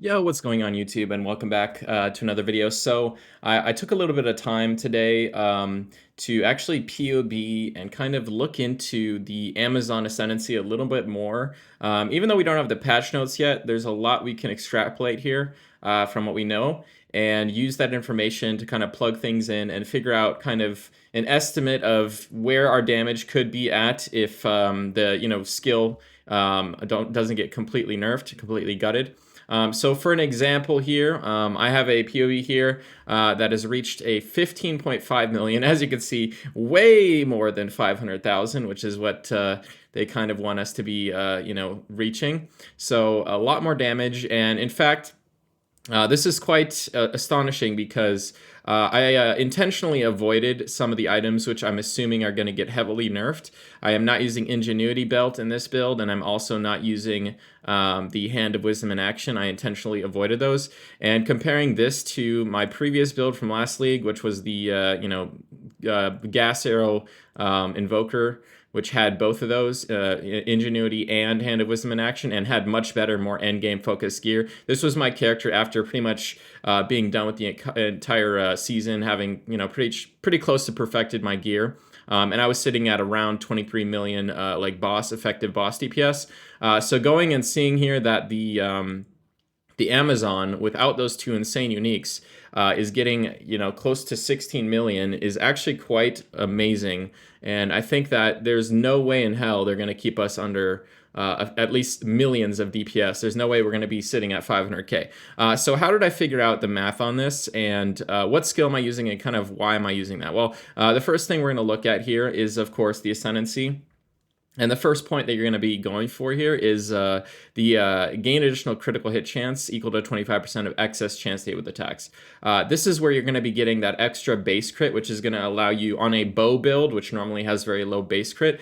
Yo, what's going on YouTube, and welcome back to another video. So I took a little bit of time today to actually POB and kind of look into the Amazon ascendancy a little bit more. Even though we don't have the patch notes yet, there's a lot we can extrapolate here from what we know and use that information to kind of plug things in and figure out kind of an estimate of where our damage could be at if the skill doesn't get completely nerfed, completely gutted. So for an example here, I have a POV here that has reached a 15.5 million. As you can see, way more than 500,000, which is what they kind of want us to be, reaching. So a lot more damage. And in fact, this is quite astonishing because I intentionally avoided some of the items which I'm assuming are going to get heavily nerfed. I am not using Ingenuity Belt in this build, and I'm also not using the Hand of Wisdom in action. I intentionally avoided those. And comparing this to my previous build from last league, which was the Gas Arrow Invoker, which had both of those, Ingenuity and Hand of Wisdom in action, and had much better, more endgame focused gear. This was my character after pretty much being done with the entire season, having pretty close to perfected my gear. And I was sitting at around 23 million effective boss DPS. So going and seeing here that the Amazon, without those two insane uniques, is getting close to 16 million is actually quite amazing. And I think that there's no way in hell they're going to keep us under at least millions of DPS. There's no way we're going to be sitting at 500k. So how did I figure out the math on this, and what skill am I using, and kind of why am I using that? Well, the first thing we're going to look at here is, of course, the ascendancy. And the first point that you're going to be going for here is the gain additional critical hit chance equal to 25% of excess chance to hit with attacks. This is where you're going to be getting that extra base crit, which is going to allow you on a bow build, which normally has very low base crit,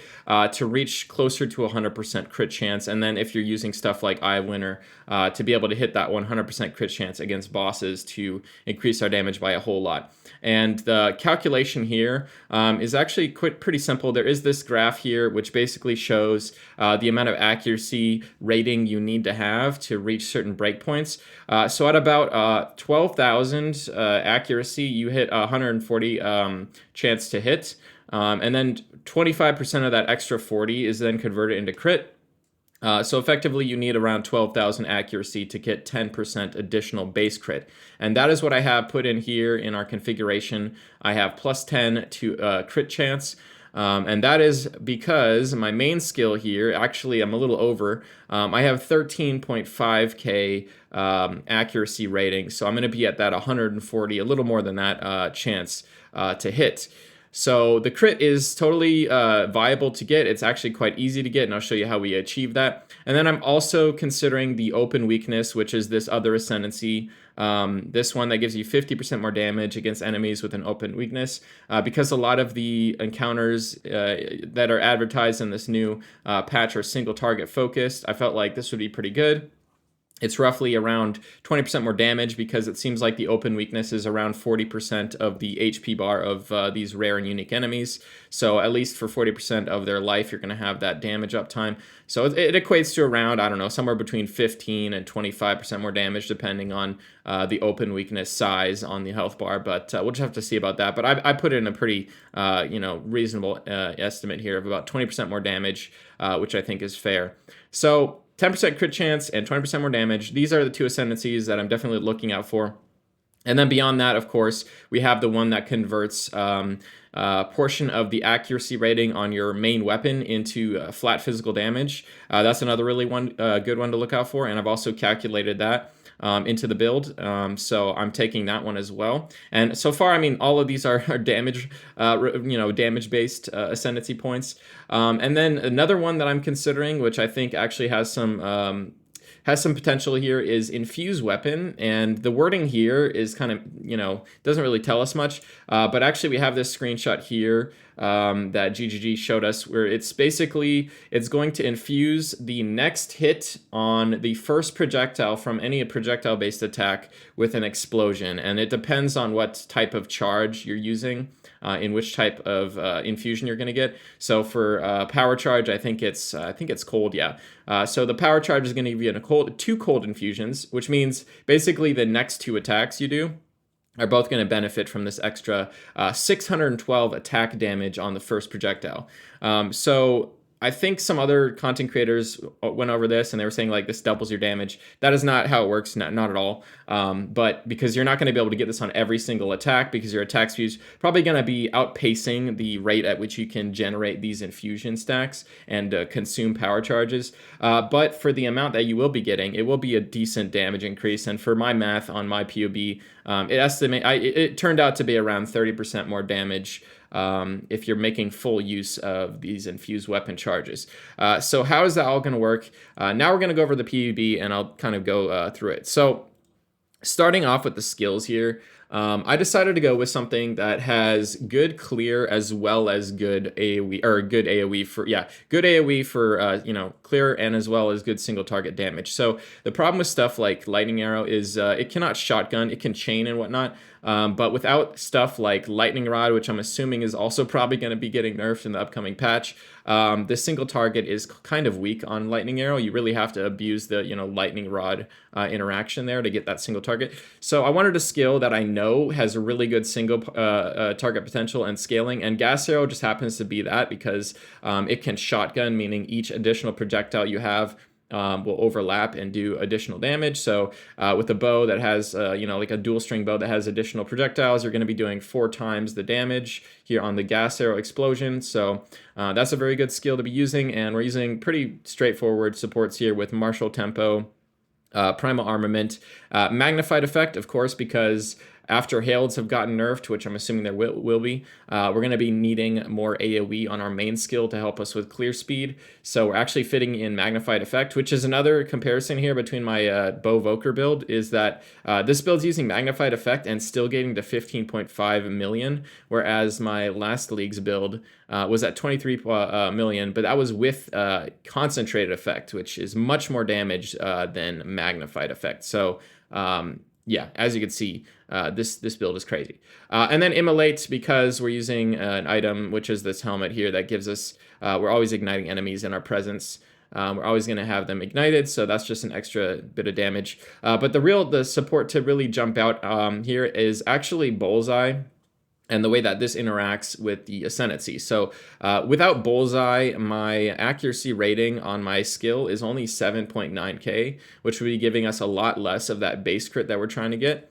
to reach closer to 100% crit chance. And then if you're using stuff like Eye of Winter, to be able to hit that 100% crit chance against bosses to increase our damage by a whole lot. And the calculation here is actually pretty simple. There is this graph here which basically shows the amount of accuracy rating you need to have to reach certain breakpoints. So at about 12,000 accuracy, you hit 140 chance to hit. And then 25% of that extra 40 is then converted into crit. So effectively, you need around 12,000 accuracy to get 10% additional base crit. And that is what I have put in here in our configuration. I have plus 10 to crit chance. And that is because my main skill here, actually I'm a little over, I have 13.5k accuracy rating. So I'm going to be at that 140, a little more than that chance to hit. So the crit is totally viable to get. It's actually quite easy to get, and I'll show you how we achieve that. And then I'm also considering the open weakness, which is this other ascendancy. This one that gives you 50% more damage against enemies with an open weakness. Because a lot of the encounters that are advertised in this new patch are single target focused, I felt like this would be pretty good. It's roughly around 20% more damage because it seems like the open weakness is around 40% of the HP bar of these rare and unique enemies. So at least for 40% of their life, you're going to have that damage uptime. So it equates to around, I don't know, somewhere between 15 and 25% more damage depending on the open weakness size on the health bar. But we'll just have to see about that. But I put in a pretty, reasonable estimate here of about 20% more damage, which I think is fair. So 10% crit chance and 20% more damage. These are the two ascendancies that I'm definitely looking out for. And then beyond that, of course, we have the one that converts portion of the accuracy rating on your main weapon into flat physical damage. That's another really good one to look out for, and I've also calculated that into the build, so I'm taking that one as well. And so far, I mean, all of these are damage, damage-based ascendancy points. And then another one that I'm considering, which I think actually has some potential here, is infuse weapon. And the wording here is kind of, doesn't really tell us much, but actually we have this screenshot here that GGG showed us, where it's going to infuse the next hit on the first projectile from any projectile-based attack with an explosion, and it depends on what type of charge you're using. In which type of infusion you're going to get. So for power charge, I think it's cold, yeah. So the power charge is going to give you two cold infusions, which means basically the next two attacks you do are both going to benefit from this extra 612 attack damage on the first projectile. So I think some other content creators went over this and they were saying like this doubles your damage. That is not how it works, not at all. But because you're not going to be able to get this on every single attack, because your attack speed is probably going to be outpacing the rate at which you can generate these infusion stacks and consume power charges. But for the amount that you will be getting, it will be a decent damage increase. And for my math on my POB, it turned out to be around 30% more damage if you're making full use of these infused weapon charges. So how is that all going to work? Now we're going to go over the PvP, and I'll kind of go through it. So starting off with the skills here, I decided to go with something that has good clear as well as good AoE, or good AoE for, good AoE for, clear, and as well as good single target damage. So the problem with stuff like Lightning Arrow is it cannot shotgun, it can chain and whatnot, but without stuff like Lightning Rod, which I'm assuming is also probably going to be getting nerfed in the upcoming patch, this single target is kind of weak on Lightning Arrow. You really have to abuse the, Lightning Rod interaction there to get that single target. So I wanted a skill that I know has a really good single target potential and scaling, and Gas Arrow just happens to be that because it can shotgun, meaning each additional projectile you have will overlap and do additional damage. So with a bow that has, like a dual string bow that has additional projectiles, you're going to be doing 4 times the damage here on the Gas Arrow explosion. So that's a very good skill to be using, and we're using pretty straightforward supports here with Martial Tempo, Primal Armament, Magnified Effect, of course, because after Haileds have gotten nerfed, which I'm assuming there will be, we're going to be needing more AoE on our main skill to help us with clear speed. So we're actually fitting in Magnified Effect, which is another comparison here between my Bow Voker build, is that this build's using Magnified Effect and still getting to 15.5 million, whereas my last league's build was at 23 million, but that was with Concentrated Effect, which is much more damage than Magnified Effect. So yeah, as you can see, this build is crazy. And then Immolate, because we're using an item, which is this helmet here that gives us, we're always igniting enemies in our presence. We're always going to have them ignited, so that's just an extra bit of damage. But the support to really jump out here is actually Bullseye, and the way that this interacts with the ascendancy. So without Bullseye, my accuracy rating on my skill is only 7.9k, which would be giving us a lot less of that base crit that we're trying to get.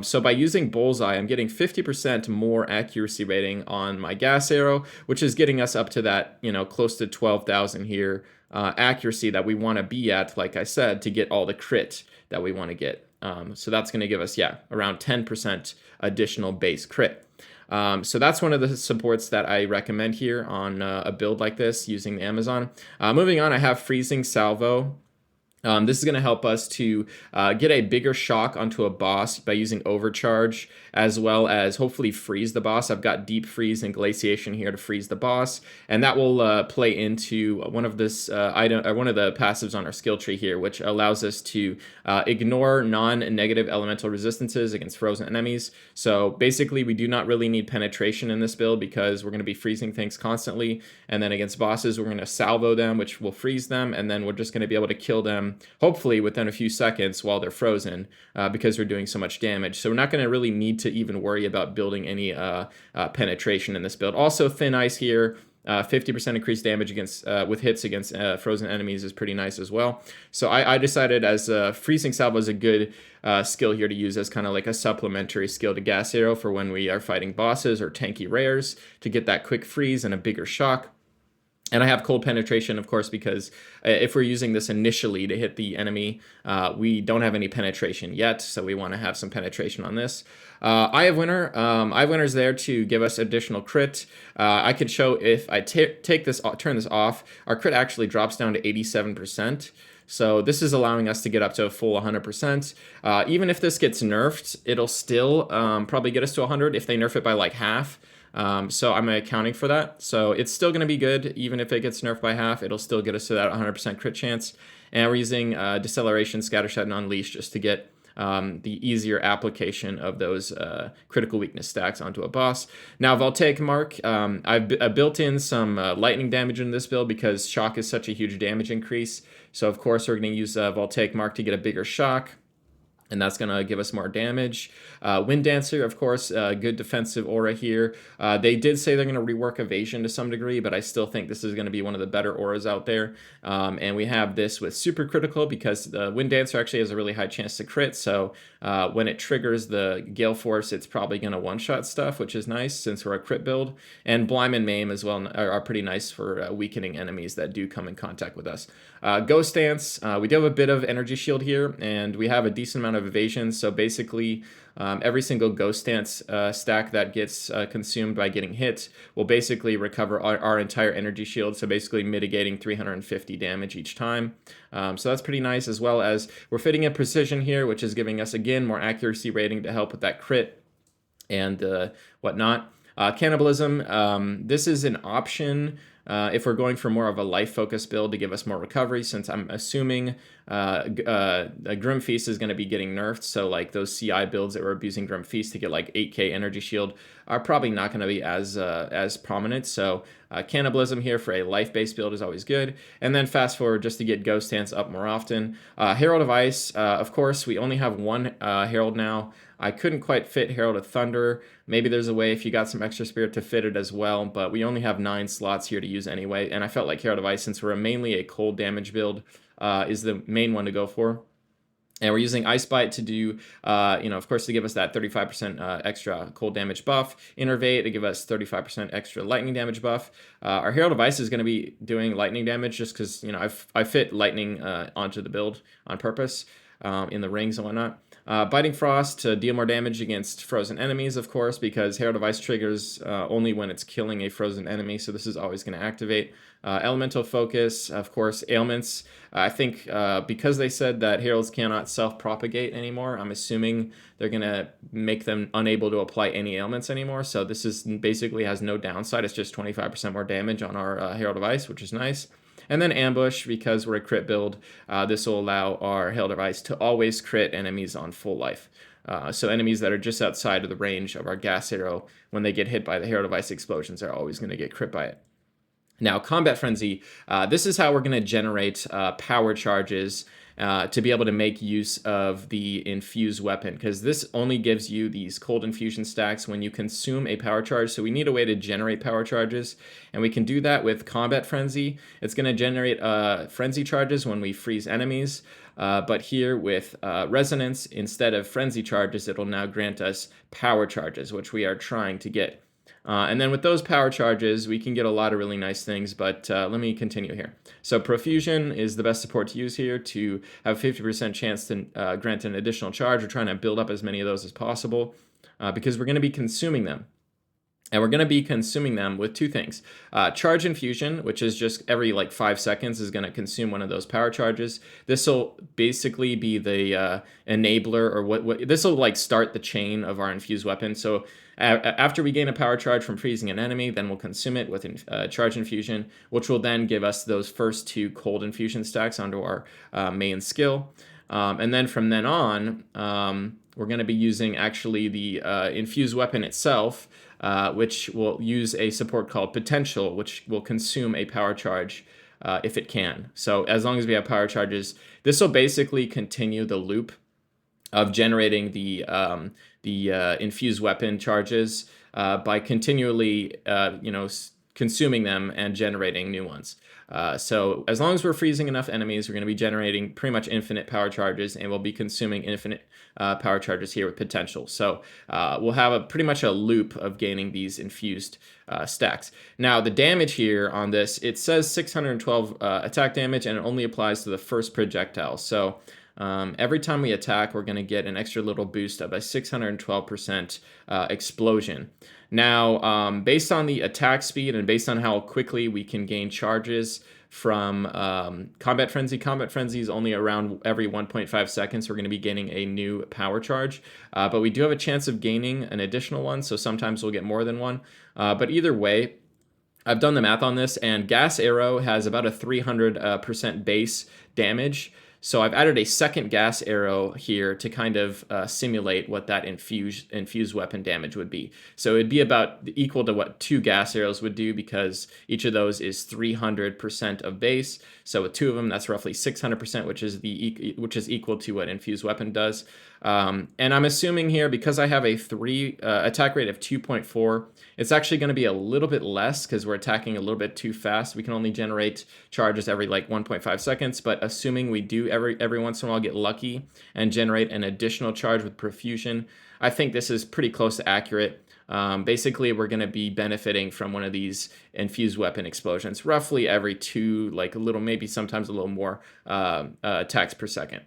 So by using Bullseye, I'm getting 50% more accuracy rating on my Gas Arrow, which is getting us up to that, close to 12,000 here accuracy that we want to be at, like I said, to get all the crit that we want to get. So that's going to give us, around 10% additional base crit. So that's one of the supports that I recommend here on a build like this using the Amazon. Moving on, I have Freezing Salvo. This is going to help us to get a bigger shock onto a boss by using Overcharge, as well as hopefully freeze the boss. I've got Deep Freeze and Glaciation here to freeze the boss, and that will play into one of this one of the passives on our skill tree here, which allows us to ignore non-negative elemental resistances against frozen enemies. So basically, we do not really need penetration in this build because we're going to be freezing things constantly, and then against bosses, we're going to salvo them, which will freeze them, and then we're just going to be able to kill them hopefully within a few seconds while they're frozen because we're doing so much damage. So we're not going to really need to even worry about building any penetration in this build. Also, Thin Ice here, 50% increased damage against with hits against frozen enemies is pretty nice as well. So I decided as Freezing Salvo is a good skill here to use as kind of like a supplementary skill to Gas Arrow for when we are fighting bosses or tanky rares to get that quick freeze and a bigger shock. And I have Cold Penetration, of course, because if we're using this initially to hit the enemy, we don't have any penetration yet, so we want to have some penetration on this. Eye of Winter. Eye of Winter's there to give us additional crit. I could show if I turn this off, our crit actually drops down to 87%. So this is allowing us to get up to a full 100%. Even if this gets nerfed, it'll still probably get us to 100 if they nerf it by like half. So I'm accounting for that. So it's still going to be good. Even if it gets nerfed by half, it'll still get us to that 100% crit chance. And we're using Deceleration, Scattershot, and Unleash just to get the easier application of those critical weakness stacks onto a boss. Now, Voltaic Mark, I've built in some lightning damage in this build because shock is such a huge damage increase. So, of course, we're going to use Voltaic Mark to get a bigger shock, and that's going to give us more damage. Wind Dancer, of course, good defensive aura here. They did say they're going to rework Evasion to some degree, but I still think this is going to be one of the better auras out there. And we have this with Super Critical because the Wind Dancer actually has a really high chance to crit, so when it triggers the Gale Force, it's probably going to one-shot stuff, which is nice since we're a crit build. And Blime and Maim as well are pretty nice for weakening enemies that do come in contact with us. Ghost Dance, we do have a bit of energy shield here, and we have a decent amount of evasion, so basically every single Ghost Dance stack that gets consumed by getting hit will basically recover our entire energy shield, so basically mitigating 350 damage each time. So that's pretty nice, as well as we're fitting in Precision here, which is giving us, again, more accuracy rating to help with that crit and whatnot. Cannibalism, this is an option if we're going for more of a life-focused build to give us more recovery, since I'm assuming Grim Feast is going to be getting nerfed, so like those CI builds that were abusing Grim Feast to get like 8k energy shield are probably not going to be as prominent, so Cannibalism here for a life-based build is always good. And then fast forward just to get Ghost Dance up more often. Herald of Ice, of course, we only have one Herald now. I couldn't quite fit Herald of Thunder. Maybe there's a way if you got some extra spirit to fit it as well, but we only have 9 slots here to use anyway, and I felt like Herald of Ice, since we're mainly a cold damage build, is the main one to go for. And we're using Ice Bite to do, of course, to give us that 35% extra cold damage buff. Innervate to give us 35% extra lightning damage buff. Our Herald of Ice is going to be doing lightning damage just because, I fit lightning onto the build on purpose in the rings and whatnot. Biting Frost to deal more damage against frozen enemies, of course, because Herald of Ice triggers only when it's killing a frozen enemy, so this is always going to activate. Elemental Focus, of course. Ailments, I think because they said that Heralds cannot self-propagate anymore, I'm assuming they're going to make them unable to apply any ailments anymore, so this is basically has no downside. It's just 25% more damage on our Herald of Ice, which is nice. And then Ambush, because we're a crit build, this will allow our Herald of Ice to always crit enemies on full life. So enemies that are just outside of the range of our gas arrow, when they get hit by the Herald of Ice explosions, are always going to get crit by it. Now, Combat Frenzy, this is how we're going to generate power charges to be able to make use of the infused weapon, because this only gives you these cold infusion stacks when you consume a power charge. So we need a way to generate power charges, and we can do that with Combat Frenzy. It's going to generate frenzy charges when we freeze enemies, but here with Resonance, instead of frenzy charges, it'll now grant us power charges, which we are trying to get. And then with those power charges, we can get a lot of really nice things, but let me continue here. So Profusion is the best support to use here to have a 50% chance to grant an additional charge. We're trying to build up as many of those as possible because we're going to be consuming them. And we're going to be consuming them with 2 things. Charge Infusion, which is just every 5 seconds is going to consume one of those power charges. This will basically be the enabler, or what this will start the chain of our infused weapon. So after we gain a power charge from freezing an enemy, then we'll consume it with Charge Infusion, which will then give us those first 2 cold infusion stacks onto our main skill. And then from then on, we're going to be using actually the infused weapon itself, which will use a support called Potential, which will consume a power charge if it can. So as long as we have power charges, this will basically continue the loop of generating the infused weapon charges by continually, consuming them and generating new ones. So as long as we're freezing enough enemies, we're going to be generating pretty much infinite power charges, and we'll be consuming infinite power charges here with Potential. So we'll have pretty much a loop of gaining these infused stacks. Now, the damage here on this, it says 612 attack damage, and it only applies to the first projectile. So every time we attack, we're going to get an extra little boost of a 612% explosion. Now, based on the attack speed and based on how quickly we can gain charges from Combat Frenzy is only around every 1.5 seconds. We're going to be gaining a new power charge, but we do have a chance of gaining an additional one, so sometimes we'll get more than one. But either way, I've done the math on this, and Gas Arrow has about a 300% base damage. So I've added a second gas arrow here to kind of simulate what that infused weapon damage would be. So it'd be about equal to what 2 gas arrows would do, because each of those is 300% of base. So with 2 of them, that's roughly 600%, which is equal to what infused weapon does. And I'm assuming here, because I have a attack rate of 2.4, it's actually going to be a little bit less because we're attacking a little bit too fast. We can only generate charges every like 1.5 seconds, but assuming we do every once in a while get lucky and generate an additional charge with profusion, I think this is pretty close to accurate. Basically, we're going to be benefiting from one of these infused weapon explosions roughly every 2, like a little, maybe sometimes a little more attacks per second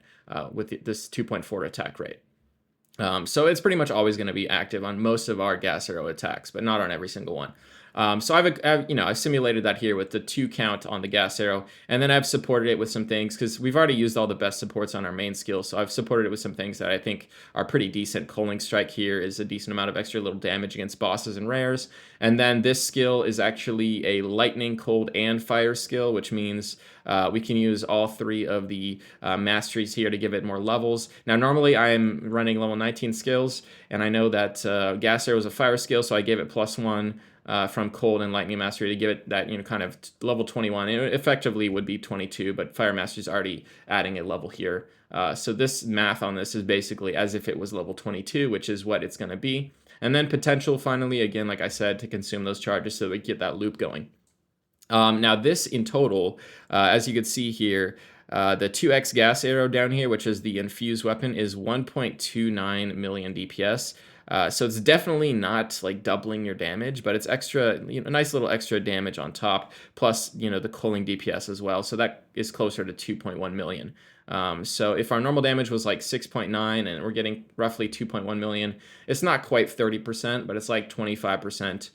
with this 2.4 attack rate. So it's pretty much always going to be active on most of our gas arrow attacks, but not on every single one. So I've simulated that here with the 2 count on the gas arrow, and then I've supported it with some things because we've already used all the best supports on our main skill. So I've supported it with some things that I think are pretty decent. Culling Strike here is a decent amount of extra little damage against bosses and rares, and then this skill is actually a lightning, cold, and fire skill, which means we can use all 3 of the masteries here to give it more levels. Now, normally I am running level 19 skills, and I know that gas arrow is a fire skill, so I gave it +1 from cold and lightning mastery to give it that, kind of level 21. It effectively would be 22, but fire mastery is already adding a level here. So this math on this is basically as if it was level 22, which is what it's going to be. And then potential, finally, again, like I said, to consume those charges so we get that loop going. Now this in total, as you can see here, the 2x gas arrow down here, which is the infused weapon, is 1.29 million DPS. So it's definitely not like doubling your damage, but it's extra, a nice little extra damage on top, plus, the culling DPS as well. So that is closer to 2.1 million. So if our normal damage was like 6.9 and we're getting roughly 2.1 million, it's not quite 30%, but it's like 25%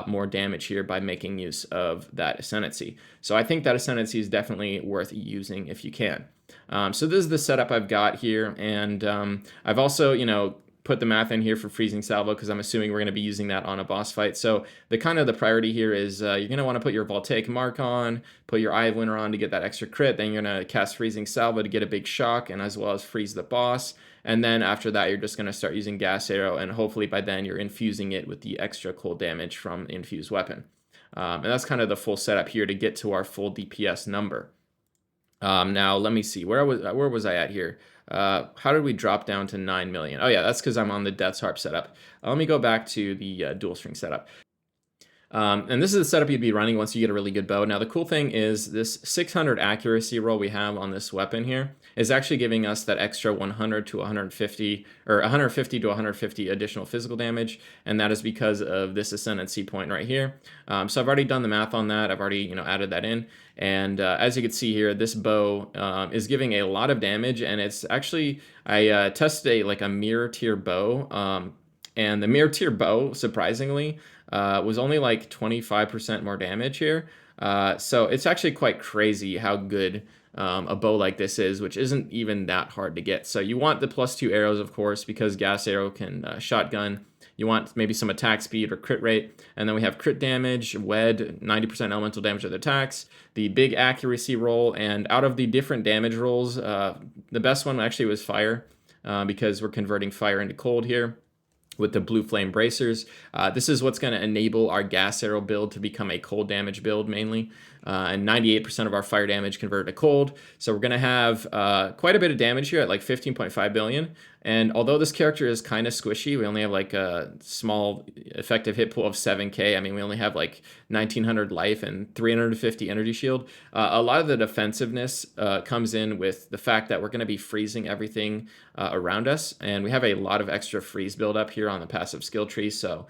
more damage here by making use of that ascendancy. So I think that ascendancy is definitely worth using if you can. So this is the setup I've got here, and I've also, put the math in here for freezing salvo because I'm assuming we're going to be using that on a boss fight. So the priority here is you're going to want to put your voltaic mark on, put your Eye of Winter on to get that extra crit, then you're going to cast freezing salvo to get a big shock and as well as freeze the boss. And then after that, you're just going to start using gas arrow, and hopefully by then you're infusing it with the extra cold damage from the infused weapon. And that's kind of the full setup here to get to our full DPS number. Now let me see, where was I at here? How did we drop down to 9 million? Oh yeah, that's because I'm on the Death's Harp setup. Let me go back to the dual string setup. And this is the setup you'd be running once you get a really good bow. Now the cool thing is this 600 accuracy roll we have on this weapon here is actually giving us that extra 100 to 150 or 150 to 150 additional physical damage, and that is because of this ascendancy point right here. So I've already done the math on that. I've already added that in, and as you can see here, this bow is giving a lot of damage, and it's actually I tested a mirror tier bow, and the mirror tier bow surprisingly was only like 25% more damage here. So it's actually quite crazy how good a bow like this is, which isn't even that hard to get. So you want the +2 arrows, of course, because gas arrow can shotgun. You want maybe some attack speed or crit rate. And then we have crit damage, wed, 90% elemental damage with attacks, the big accuracy roll, and out of the different damage rolls, the best one actually was fire, because we're converting fire into cold here with the blue flame bracers. This is what's going to enable our gas arrow build to become a cold damage build mainly, and 98% of our fire damage converted to cold. So we're going to have quite a bit of damage here at like 15.5 billion. And although this character is kind of squishy, we only have like a small effective hit pool of 7k. I mean, we only have like 1900 life and 350 energy shield. A lot of the defensiveness comes in with the fact that we're going to be freezing everything around us, and we have a lot of extra freeze buildup here on the passive skill tree, so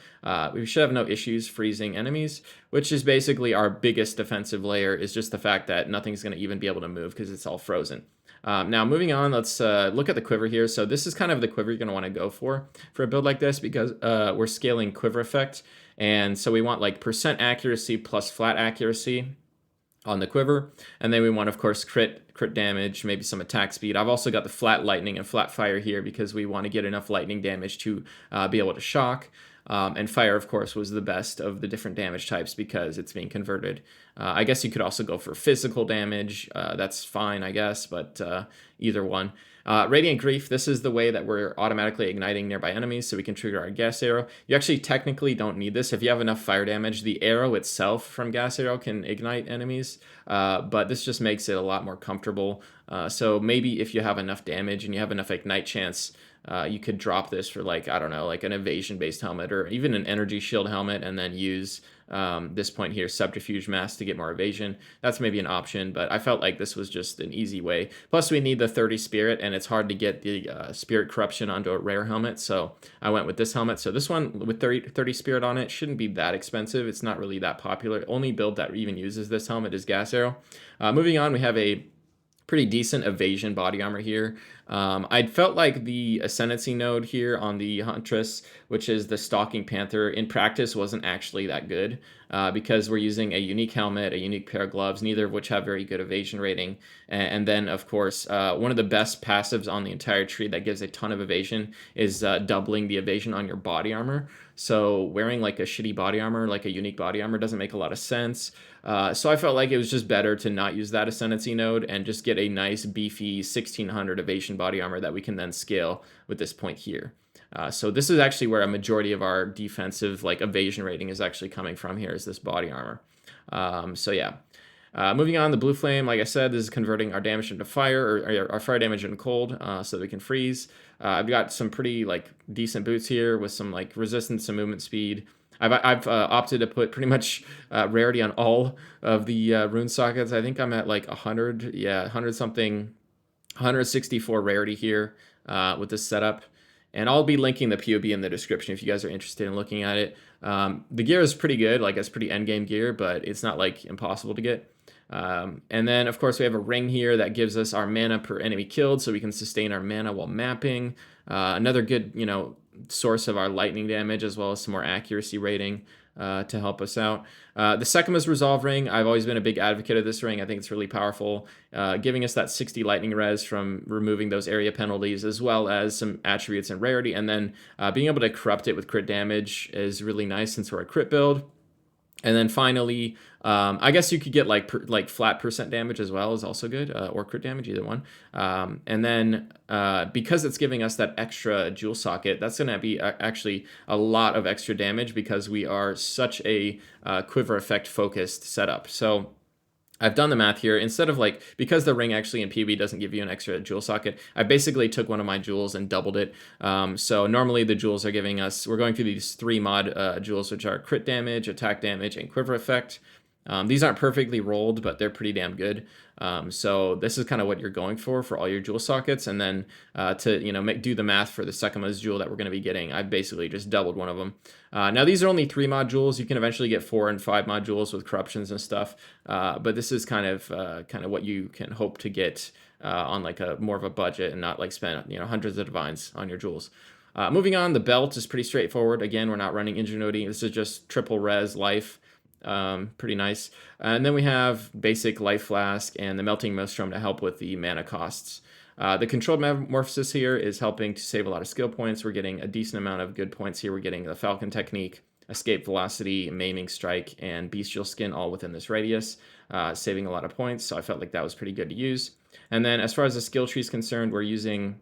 we should have no issues freezing enemies, which is basically our biggest defensive layer, is just the fact that nothing's going to even be able to move because it's all frozen. Now moving on, let's look at the quiver here. So this is kind of the quiver you're going to want to go for a build like this, because we're scaling quiver effect. And so we want like percent accuracy plus flat accuracy on the quiver. And then we want, of course, crit damage, maybe some attack speed. I've also got the flat lightning and flat fire here because we want to get enough lightning damage to be able to shock. And fire, of course, was the best of the different damage types because it's being converted. I guess you could also go for physical damage. That's fine, I guess, but either one. Radiant Grief, this is the way that we're automatically igniting nearby enemies, so we can trigger our gas arrow. You actually technically don't need this. If you have enough fire damage, the arrow itself from gas arrow can ignite enemies, but this just makes it a lot more comfortable. So maybe if you have enough damage and you have enough ignite chance, you could drop this for, like, I don't know, like an evasion-based helmet or even an energy shield helmet, and then use this point here, subterfuge mask, to get more evasion. That's maybe an option, but I felt like this was just an easy way. Plus we need the 30 spirit, and it's hard to get the spirit corruption onto a rare helmet, so I went with this helmet. So this one with 30 spirit on it shouldn't be that expensive. It's not really that popular. Only build that even uses this helmet is gas arrow. Moving on, we have a pretty decent evasion body armor here. I felt like the ascendancy node here on the Huntress, which is the Stalking Panther, in practice wasn't actually that good because we're using a unique helmet, a unique pair of gloves, neither of which have very good evasion rating. And then, of course, one of the best passives on the entire tree that gives a ton of evasion is doubling the evasion on your body armor. So wearing like a shitty body armor, like a unique body armor, doesn't make a lot of sense. So I felt like it was just better to not use that ascendancy node and just get a nice beefy 1600 evasion body armor that we can then scale with this point here. So this is actually where a majority of our defensive like evasion rating is actually coming from here, is this body armor. So yeah. Moving on, the blue flame, like I said, this is converting our damage into fire, or our fire damage into cold, so that we can freeze. I've got some pretty like decent boots here with some like resistance and movement speed. I've opted to put pretty much rarity on all of the rune sockets. I think I'm at like 100, yeah, 100 something, 164 rarity here with this setup. And I'll be linking the POB in the description if you guys are interested in looking at it. The gear is pretty good, like it's pretty endgame gear, but it's not like impossible to get. And then, of course, we have a ring here that gives us our mana per enemy killed, so we can sustain our mana while mapping. Another good, source of our lightning damage, as well as some more accuracy rating to help us out. The Sekima's Resolve Ring, I've always been a big advocate of this ring. I think it's really powerful, giving us that 60 lightning res from removing those area penalties, as well as some attributes and rarity. And then being able to corrupt it with crit damage is really nice since we're a crit build. And then finally, I guess you could get like flat percent damage as well, is also good, or crit damage, either one. And then because it's giving us that extra jewel socket, that's going to be actually a lot of extra damage because we are such a quiver effect focused setup. So I've done the math here. Instead of because the ring actually in PvP doesn't give you an extra jewel socket, I basically took one of my jewels and doubled it. So normally the jewels are giving us, we're going through these 3 mod jewels, which are crit damage, attack damage, and quiver effect. These aren't perfectly rolled, but they're pretty damn good. So this is kind of what you're going for all your jewel sockets. And then to do the math for the Sekima's jewel that we're going to be getting, I basically just doubled one of them. Now these are only 3 mod jewels. You can eventually get 4 and 5 mod jewels with corruptions and stuff. But this is kind of what you can hope to get on like a more of a budget, and not like spend hundreds of divines on your jewels. Moving on, the belt is pretty straightforward. Again, we're not running ingenuity. This is just triple res life. Pretty nice. And then we have basic life flask and the melting maelstrom to help with the mana costs. The controlled metamorphosis here is helping to save a lot of skill points. We're getting a decent amount of good points here. We're getting the falcon technique, escape velocity, maiming strike, and bestial skin all within this radius, saving a lot of points. So I felt like that was pretty good to use. And then as far as the skill tree is concerned, we're using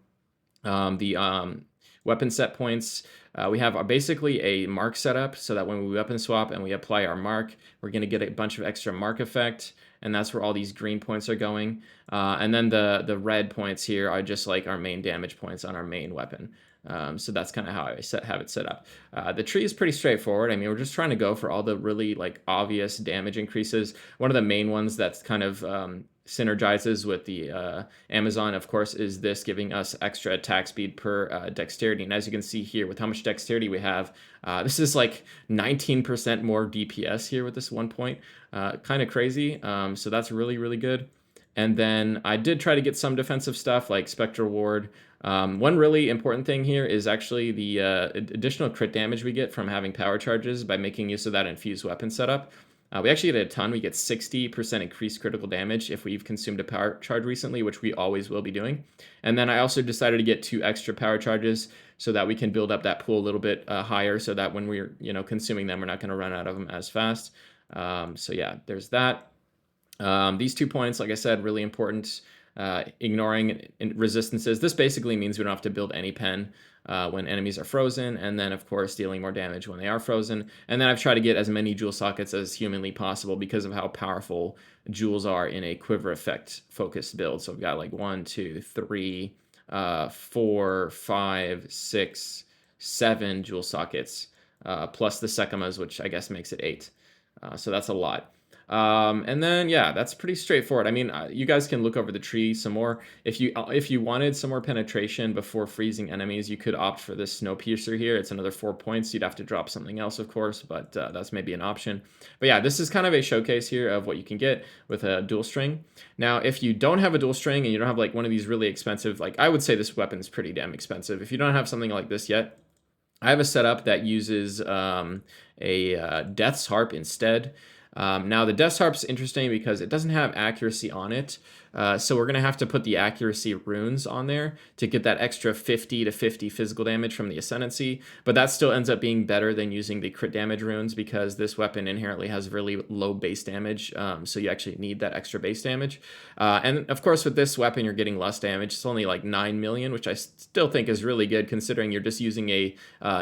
the weapon set points. We have basically a mark setup so that when we weapon swap and we apply our mark, we're going to get a bunch of extra mark effect, and that's where all these green points are going. And then the red points here are just like our main damage points on our main weapon. So that's kind of how I have it set up. The tree is pretty straightforward. I mean, we're just trying to go for all the really obvious damage increases. One of the main ones that's kind of synergizes with the Amazon, of course, is this giving us extra attack speed per dexterity. And as you can see here, with how much dexterity we have, this is like 19% more DPS here with this 1 point. Kind of crazy. So that's really, really good. And then I did try to get some defensive stuff like Spectral Ward. One really important thing here is actually the additional crit damage we get from having power charges by making use of that infused weapon setup. We actually get a ton. We get 60% increased critical damage if we've consumed a power charge recently, which we always will be doing. And then I also decided to get 2 extra power charges so that we can build up that pool a little bit higher, so that when we're consuming them, we're not going to run out of them as fast. So yeah, there's that. These 2 points, like I said, really important. Ignoring resistances. This basically means we don't have to build any pen when enemies are frozen, and then of course dealing more damage when they are frozen. And then I've tried to get as many jewel sockets as humanly possible because of how powerful jewels are in a quiver effect focused build. So I've got like 1, 2, 3, 4, 5, 6, 7 jewel sockets, plus the Sekimas, which I guess makes it 8. So that's a lot. And then, yeah, that's pretty straightforward. I mean, you guys can look over the tree some more. If you wanted some more penetration before freezing enemies, you could opt for this Snowpiercer here. It's another 4 points. You'd have to drop something else, of course, but that's maybe an option. But yeah, this is kind of a showcase here of what you can get with a dual string. Now, if you don't have a dual string and you don't have like one of these really expensive, like I would say this weapon is pretty damn expensive. If you don't have something like this yet, I have a setup that uses a Death's Harp instead. Now, the Death's Harp's interesting because it doesn't have accuracy on it, so we're going to have to put the accuracy runes on there to get that extra 50 to 50 physical damage from the ascendancy, but that still ends up being better than using the crit damage runes because this weapon inherently has really low base damage, so you actually need that extra base damage. And of course, with this weapon, you're getting less damage. It's only like 9 million, which I still think is really good considering you're just using a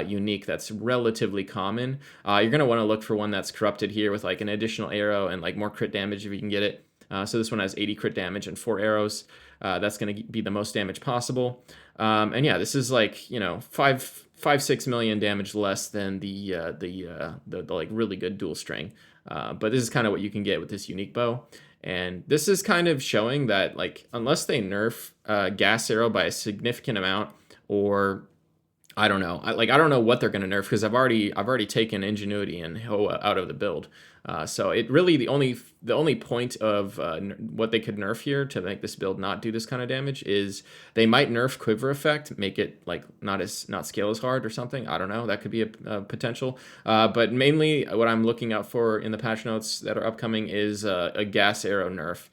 unique that's relatively common. You're going to want to look for one that's corrupted here with like an additional arrow and like more crit damage if you can get it. So this one has 80 crit damage and 4 arrows. That's going to be the most damage possible. And yeah, this is like 5-6 million damage less than the like really good dual string. But this is kind of what you can get with this unique bow. And this is kind of showing that like unless they nerf gas arrow by a significant amount, or I don't know. I don't know what they're going to nerf because I've already taken Ingenuity and Hoa out of the build. So it really the only point of what they could nerf here to make this build not do this kind of damage is they might nerf Quiver Effect, make it like not scale as hard or something. I don't know. That could be a potential. But mainly what I'm looking out for in the patch notes that are upcoming is a gas arrow nerf.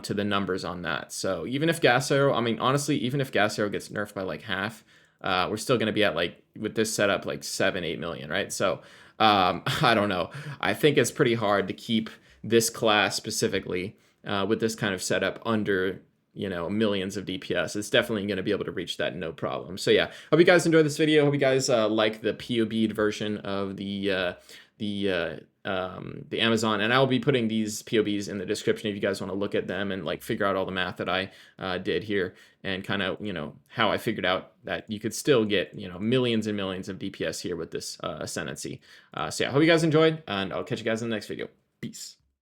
To the numbers on that. So even if gas arrow, I mean honestly, even if gas arrow gets nerfed by like half. We're still going to be at like with this setup like 7-8 million, right? So I don't know. I think it's pretty hard to keep this class specifically with this kind of setup under millions of DPS. It's definitely going to be able to reach that no problem. So yeah, hope you guys enjoyed this video. Hope you guys like the POB'd version of the Amazon, and I'll be putting these POBs in the description if you guys want to look at them and like figure out all the math that I did here and kind of how I figured out that you could still get millions and millions of DPS here with this ascendancy. So yeah, hope you guys enjoyed, and I'll catch you guys in the next video. Peace.